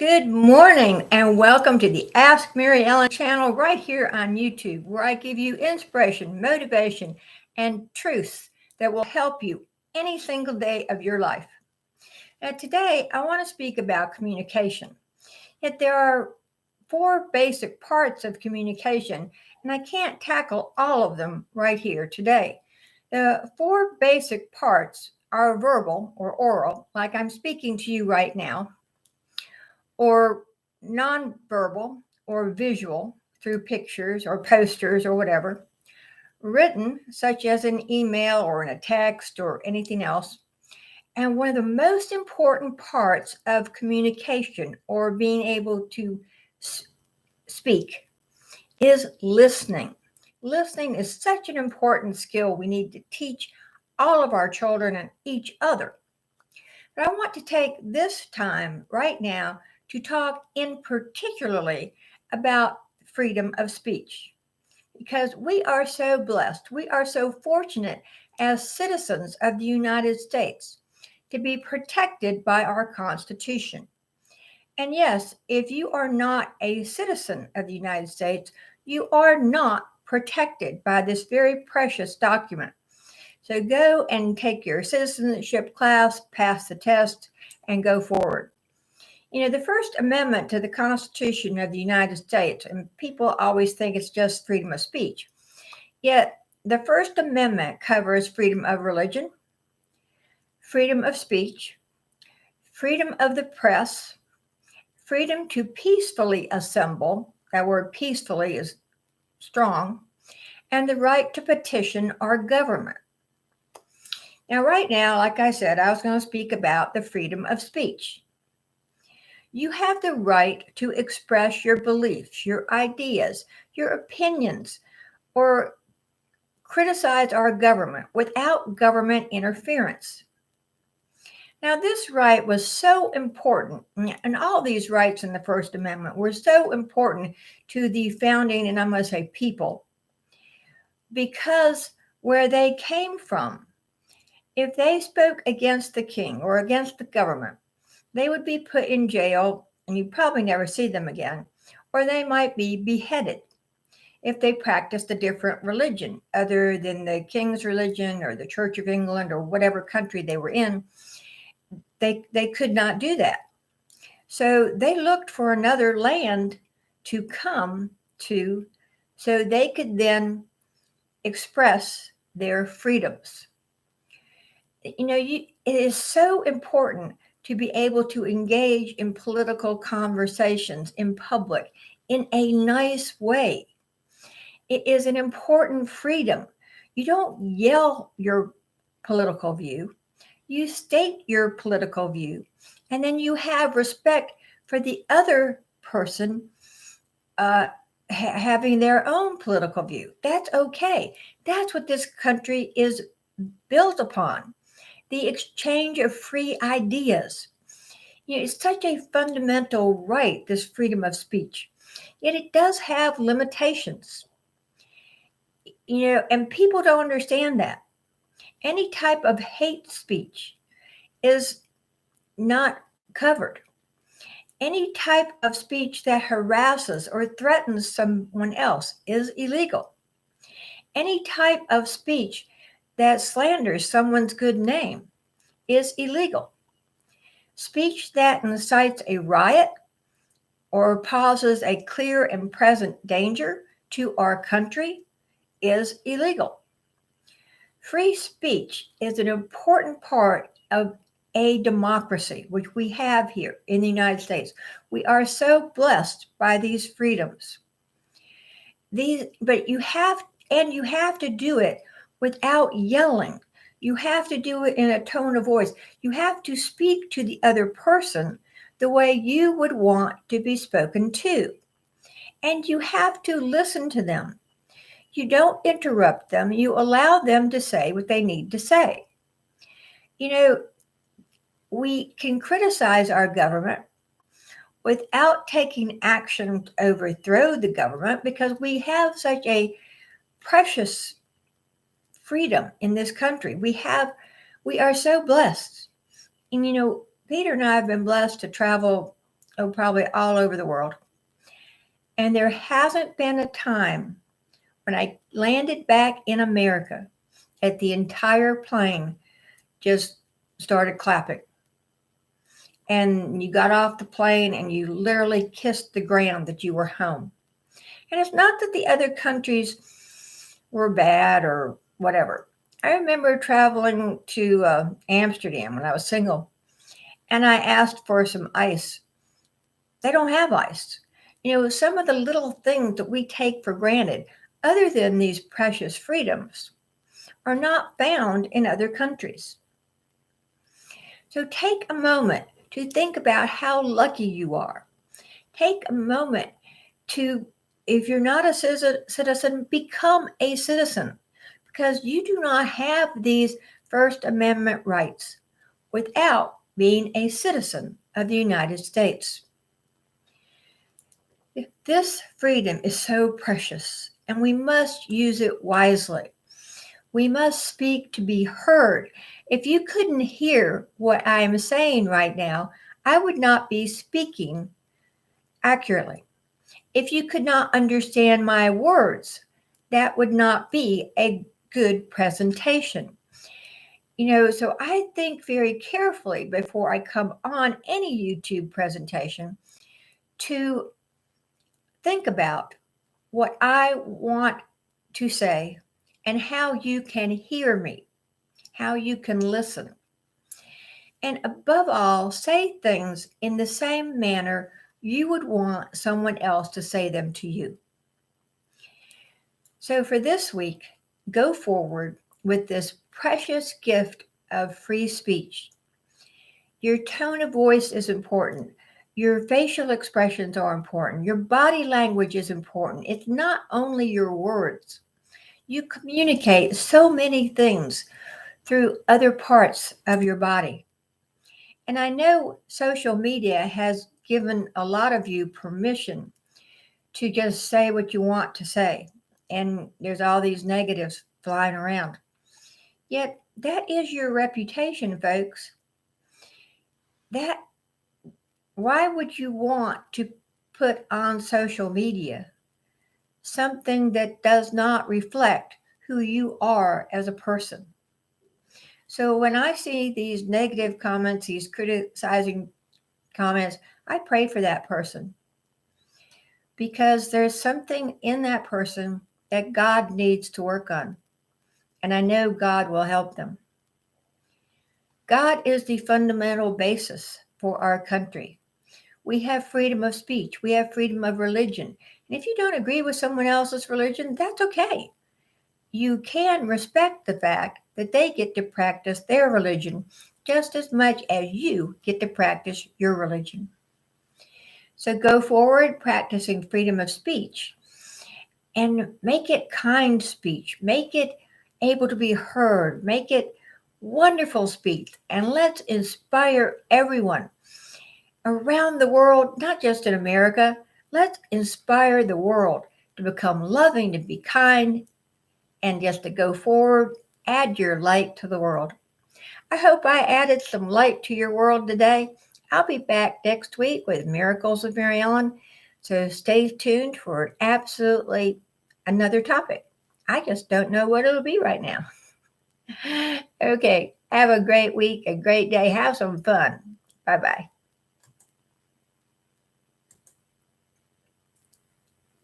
Good morning and welcome to the Ask Mary Ellen channel right here on YouTube, where I give you inspiration, motivation, and truths that will help you any single day of your life. Now, today I want to speak about communication. Yet there are four basic parts of communication, and I can't tackle all of them right here today. The four basic parts are verbal or oral, like I'm speaking to you right now, or nonverbal or visual through pictures or posters or whatever, written, such as an email or in a text or anything else. And one of the most important parts of communication or being able to speak is listening. Listening is such an important skill we need to teach all of our children and each other. But I want to take this time right now to talk in particularly about freedom of speech, because we are so blessed. We are so fortunate as citizens of the United States to be protected by our Constitution. And yes, if you are not a citizen of the United States, you are not protected by this very precious document. So go and take your citizenship class, pass the test, and go forward. You know, the First Amendment to the Constitution of the United States, and people always think it's just freedom of speech. Yet, the First Amendment covers freedom of religion, freedom of speech, freedom of the press, freedom to peacefully assemble. That word peacefully is strong, and the right to petition our government. Now, right now, like I said, I was going to speak about the freedom of speech. You have the right to express your beliefs, your ideas, your opinions, or criticize our government without government interference. Now, this right was so important, and all these rights in the First Amendment were so important to the founding, and I'm going to say people, because where they came from, if they spoke against the king or against the government, they would be put in jail and you'd probably never see them again, or they might be beheaded if they practiced a different religion other than the king's religion or the Church of England or whatever country they were in. They could not do that. So they looked for another land to come to so they could then express their freedoms. You know, it is so important to be able to engage in political conversations in public in a nice way. It is an important freedom. You don't yell your political view. You state your political view, and then you have respect for the other person having their own political view. That's okay. That's what this country is built upon. The exchange of free ideas. You know, it's such a fundamental right, this freedom of speech. Yet it does have limitations. You know, and people don't understand that. Any type of hate speech is not covered. Any type of speech that harasses or threatens someone else is illegal. Any type of speech that slanders someone's good name is illegal. Speech that incites a riot or poses a clear and present danger to our country is illegal. Free speech is an important part of a democracy, which we have here in the United States. We are so blessed by these freedoms. But you have to do it without yelling. You have to do it in a tone of voice. You have to speak to the other person the way you would want to be spoken to. And you have to listen to them. You don't interrupt them. You allow them to say what they need to say. You know, we can criticize our government without taking action to overthrow the government because we have such a precious freedom in this country. We are so blessed. And you know, Peter and I have been blessed to travel oh, probably all over the world. And there hasn't been a time when I landed back in America that the entire plane just started clapping. And you got off the plane and you literally kissed the ground that you were home. And it's not that the other countries were bad or whatever. I remember traveling to Amsterdam when I was single, and I asked for some ice. They don't have ice. Some of the little things that we take for granted, other than these precious freedoms, are not found in other countries. So take a moment to think about how lucky you are. Take a moment to, if you're not a citizen, become a citizen, because you do not have these First Amendment rights without being a citizen of the United States. This freedom is so precious, and we must use it wisely. We must speak to be heard. If you couldn't hear what I am saying right now, I would not be speaking accurately. If you could not understand my words, that would not be a good presentation. So I think very carefully before I come on any YouTube presentation to think about what I want to say and how you can hear me, how you can listen. And above all, say things in the same manner you would want someone else to say them to you. So for this week, go forward with this precious gift of free speech. Your tone of voice is important. Your facial expressions are important. Your body language is important. It's not only your words. You communicate so many things through other parts of your body. And I know social media has given a lot of you permission to just say what you want to say. And there's all these negatives flying around. Yet that is your reputation, folks. Why would you want to put on social media something that does not reflect who you are as a person? So when I see these negative comments, these criticizing comments, I pray for that person, because there's something in that person that God needs to work on. And I know God will help them. God is the fundamental basis for our country. We have freedom of speech. We have freedom of religion. And if you don't agree with someone else's religion, that's okay. You can respect the fact that they get to practice their religion just as much as you get to practice your religion. So go forward practicing freedom of speech, and make it kind speech. Make it able to be heard. Make it wonderful speech. And let's inspire everyone around the world, not just in America. Let's inspire the world to become loving, to be kind, and just to go forward. Add your light to the world. I hope I added some light to your world today. I'll be back next week with Miracles of Mary Ellen. So stay tuned for absolutely another topic. I just don't know what it'll be right now. Okay, have a great week, a great day. Have some fun. Bye-bye.